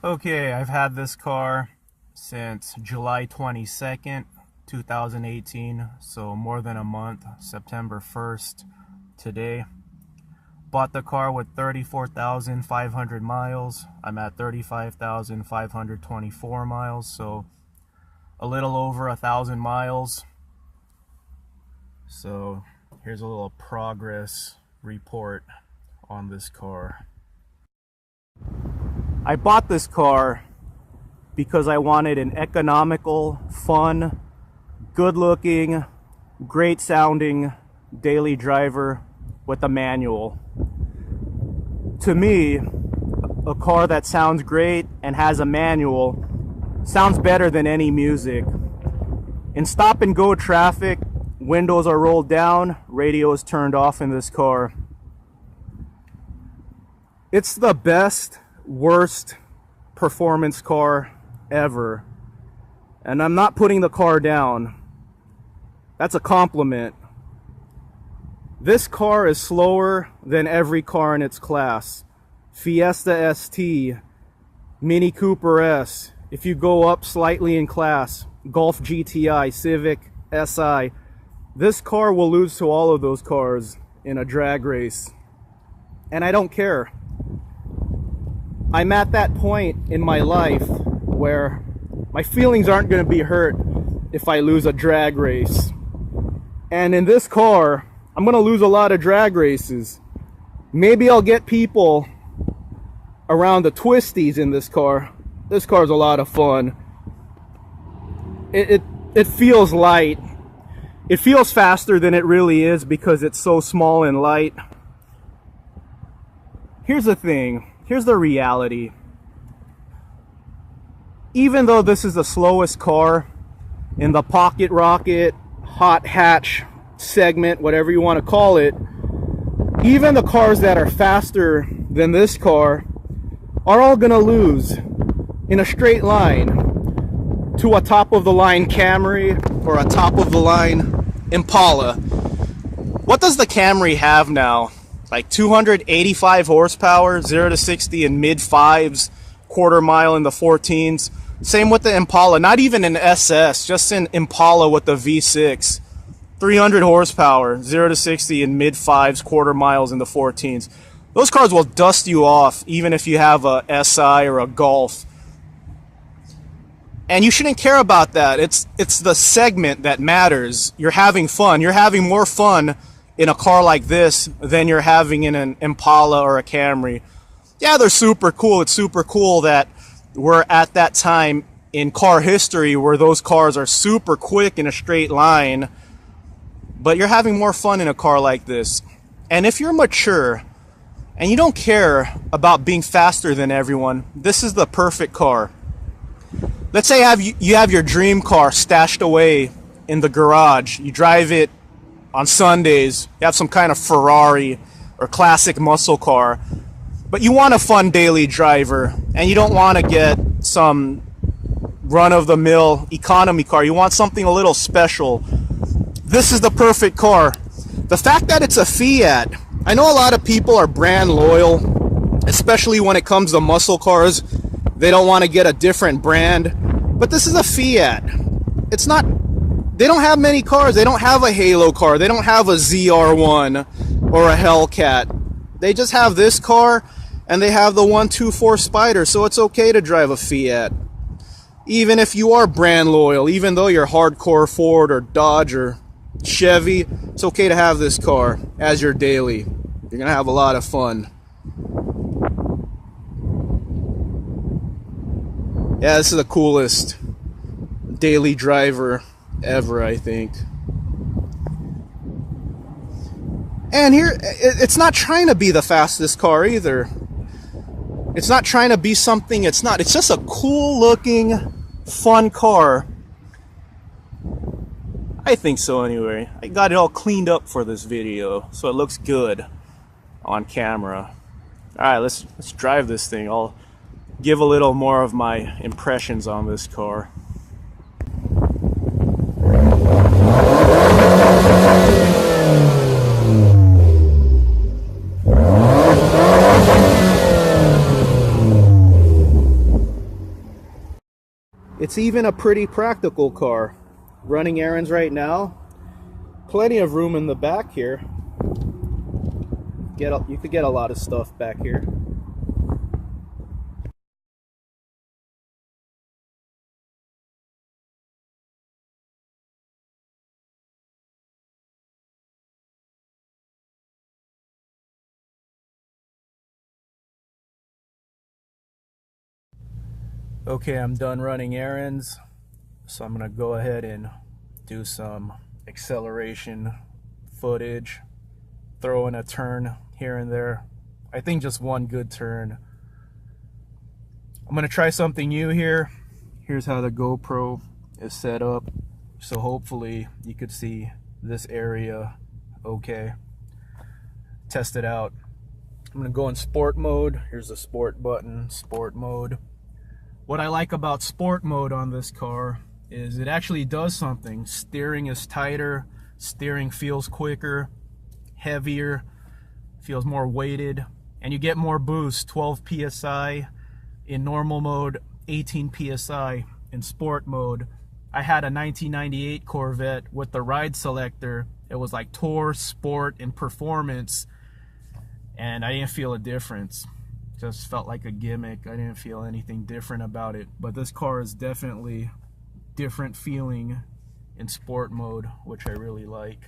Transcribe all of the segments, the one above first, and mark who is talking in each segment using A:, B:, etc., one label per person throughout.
A: Okay, I've had this car since July 22nd, 2018, so more than a month, September 1st, today. Bought the car with 34,500 miles. I'm at 35,524 miles, so a little over 1,000 miles. So here's a little progress report on this car. I bought this car because I wanted an economical, fun, good-looking, great-sounding daily driver with a manual. To me, a car that sounds great and has a manual sounds better than any music. In stop-and-go traffic, windows are rolled down, radio is turned off in this car. It's the best, worst performance car ever. And I'm not putting the car down. That's a compliment. This car is slower than every car in its class. Fiesta ST, Mini Cooper S. If you go up slightly in class, Golf GTI, Civic, SI. This car will lose to all of those cars in a drag race. And I don't care. I'm at that point in my life where my feelings aren't going to be hurt if I lose a drag race. And in this car, I'm going to lose a lot of drag races. Maybe I'll get people around the twisties in this car. This car's a lot of fun. It feels light. It feels faster than it really is because it's so small and light. Here's the thing. Here's the reality. Even though this is the slowest car in the pocket rocket, hot hatch segment, whatever you want to call it, even the cars that are faster than this car are all gonna lose in a straight line to a top-of-the-line Camry or a top-of-the-line Impala. What does the Camry have now? Like 285 horsepower, 0 to 60 in mid 5s, quarter mile in the 14s. Same with the Impala, not even an SS, just an Impala with the V6. 300 horsepower, 0 to 60 in mid 5s, quarter miles in the 14s. Those cars will dust you off even if you have a SI or a Golf. And you shouldn't care about that. It's the segment that matters. You're having fun. You're having more fun in a car like this than you're having in an Impala or a Camry. Yeah, they're super cool. It's super cool that we're at that time in car history where those cars are super quick in a straight line. But you're having more fun in a car like this. And if you're mature and you don't care about being faster than everyone, this is the perfect car. Let's say you have your dream car stashed away in the garage. You drive it on Sundays. You have some kind of Ferrari or classic muscle car. But you want a fun daily driver. And you don't want to get some run-of-the-mill economy car. You want something a little special. This is the perfect car. The fact that it's a Fiat, I know a lot of people are brand loyal, especially when it comes to muscle cars. They don't want to get a different brand. But this is a Fiat. It's not, they don't have many cars. They don't have a Halo car. They don't have a ZR1 or a Hellcat. They just have this car and they have the 124 Spider. So it's okay to drive a Fiat. Even if you are brand loyal, even though you're hardcore Ford or Dodge or Chevy, it's okay to have this car as your daily. You're going to have a lot of fun. Yeah, this is the coolest daily driver ever, I think. And here, it's not trying to be the fastest car either. It's not trying to be something it's not. It's just a cool looking, fun car. I think so anyway. I got it all cleaned up for this video, so it looks good on camera. Alright, let's drive this thing. I'll give a little more of my impressions on this car. It's even a pretty practical car. Running errands right now. Plenty of room in the back here. You could get a lot of stuff back here. Okay, I'm done running errands, so I'm gonna go ahead and do some acceleration footage, throw in a turn here and there. I think just one good turn. I'm gonna try something new here. Here's how the GoPro is set up, so hopefully you could see this area okay. Test it out. I'm gonna go in sport mode. Here's the sport button, sport mode. What I like about sport mode on this car is it actually does something. Steering is tighter, steering feels quicker, heavier, feels more weighted, and you get more boost, 12 psi in normal mode, 18 psi in sport mode. I had a 1998 Corvette with the ride selector. It was like Tour, Sport, and Performance, and I didn't feel a difference. Just felt like a gimmick. I didn't feel anything different about it. But this car is definitely different feeling in sport mode, which I really like.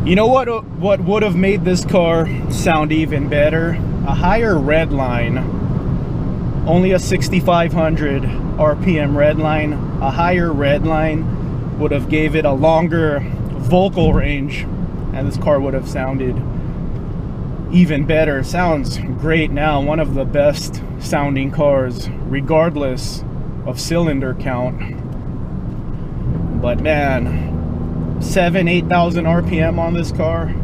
A: You know what would have made this car sound even better? A higher red line. Only a 6,500 RPM red line. A higher red line would have gave it a longer vocal range, and this car would have sounded even better. It sounds great now. One of the best sounding cars, regardless of cylinder count. But man, 8,000 RPM on this car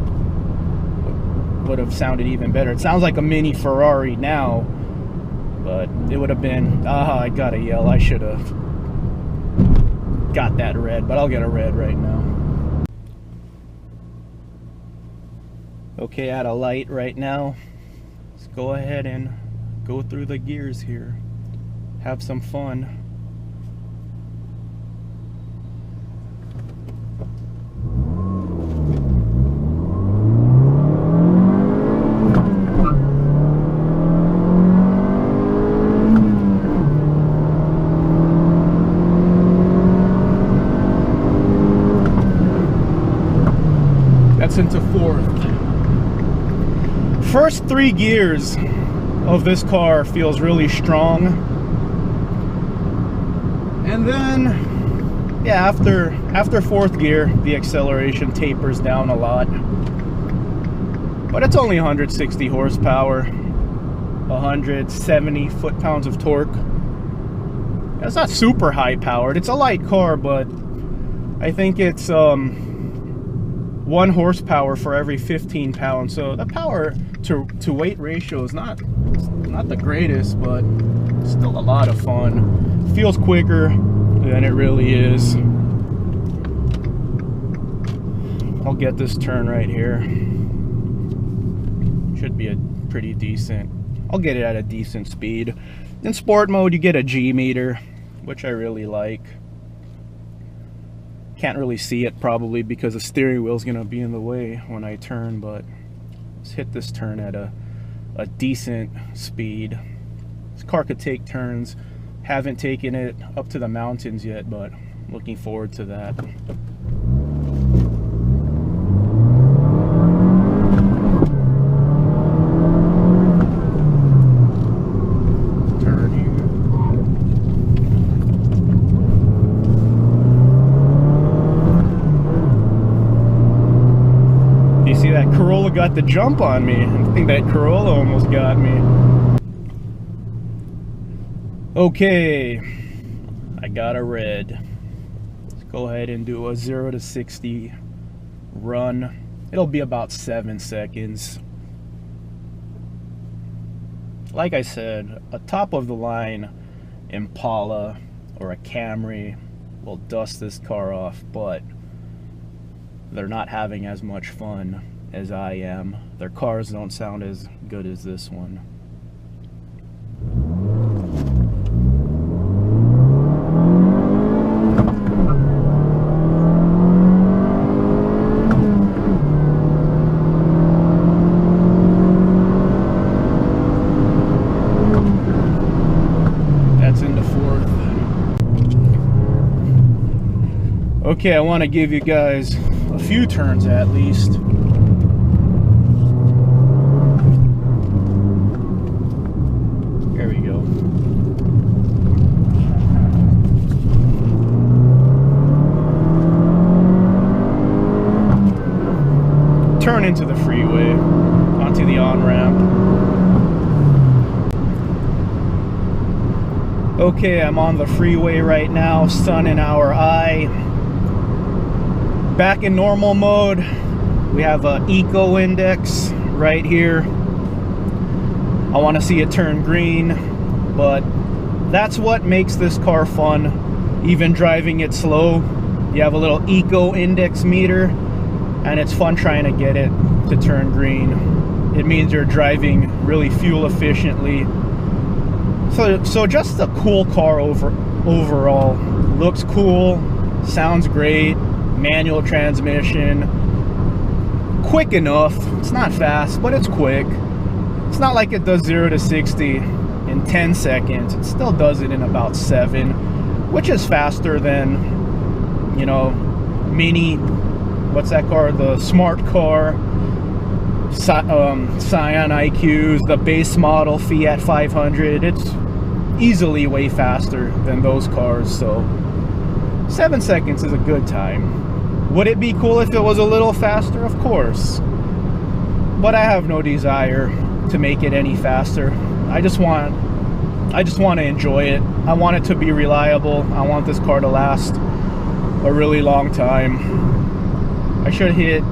A: would have sounded even better. It sounds like a mini Ferrari now, but it would have been, I gotta yell, I should have got that red, but I'll get a red right now. Okay, at a light right now. Let's go ahead and go through the gears here. Have some fun. Into fourth. First three gears of this car feels really strong, and then yeah, after fourth gear the acceleration tapers down a lot, but it's only 160 horsepower, 170 foot-pounds of torque. It's not super high powered. It's a light car, but I think it's 1 horsepower for every 15 pounds, so the power to weight ratio is not the greatest, but still a lot of fun. Feels quicker than it really is. I'll get this turn right here. Should be a pretty decent, I'll get it at a decent speed. In sport mode you get a G meter, which I really like. Can't really see it probably because the steering wheel is going to be in the way when I turn, but let's hit this turn at a decent speed. This car could take turns. Haven't taken it up to the mountains yet, but looking forward to that. see that Corolla got the jump on me. I think that Corolla almost got me. Okay, I got a red. Let's go ahead and do a 0 to 60 run. It'll be about 7 seconds. Like I said, a top of the line Impala or a Camry will dust this car off, but they're not having as much fun as I am. Their cars don't sound as good as this one. That's into fourth. Okay, I want to give you guys a few turns at least. There we go. Turn into the freeway, onto the on-ramp. Okay, I'm on the freeway right now, sun in our eye. Back in normal mode, we have an eco index right here. I want to see it turn green, but that's what makes this car fun. Even driving it slow, you have a little eco index meter, and it's fun trying to get it to turn green. It means you're driving really fuel efficiently. So just a cool car overall. Looks cool, sounds great, manual transmission, quick enough. It's not fast, but it's quick. It's not like it does 0 to 60 in 10 seconds. It still does it in about 7, which is faster than, you know, Mini, what's that car? The smart car, Scion IQs, the base model Fiat 500. It's easily way faster than those cars, so 7 seconds is a good time. Would it be cool if it was a little faster? Of course, but I have no desire to make it any faster. I just want to enjoy it. I want it to be reliable. I want this car to last a really long time. I should hit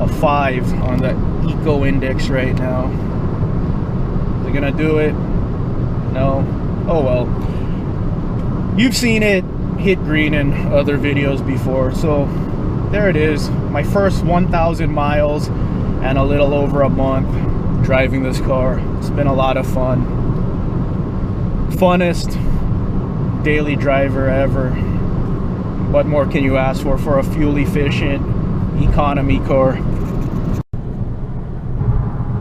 A: a 5 on the eco index right now. Is it gonna do it? No. Oh well. You've seen it hit green in other videos before, so there it is. My first 1,000 miles and a little over a month driving this car. It's been a lot of fun. Funnest daily driver ever. What more can you ask for a fuel efficient economy car?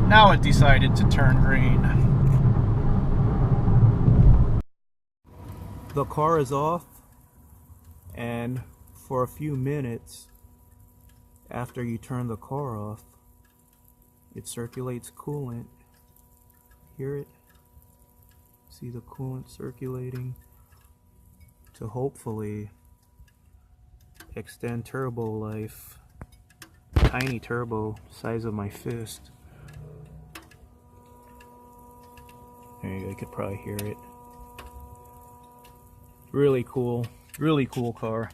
A: Now it decided to turn green. The car is off, and for a few minutes after you turn the car off, it circulates coolant. Hear it? See the coolant circulating to hopefully extend turbo life. Tiny turbo, size of my fist. There you go, you could probably hear it. Really cool car.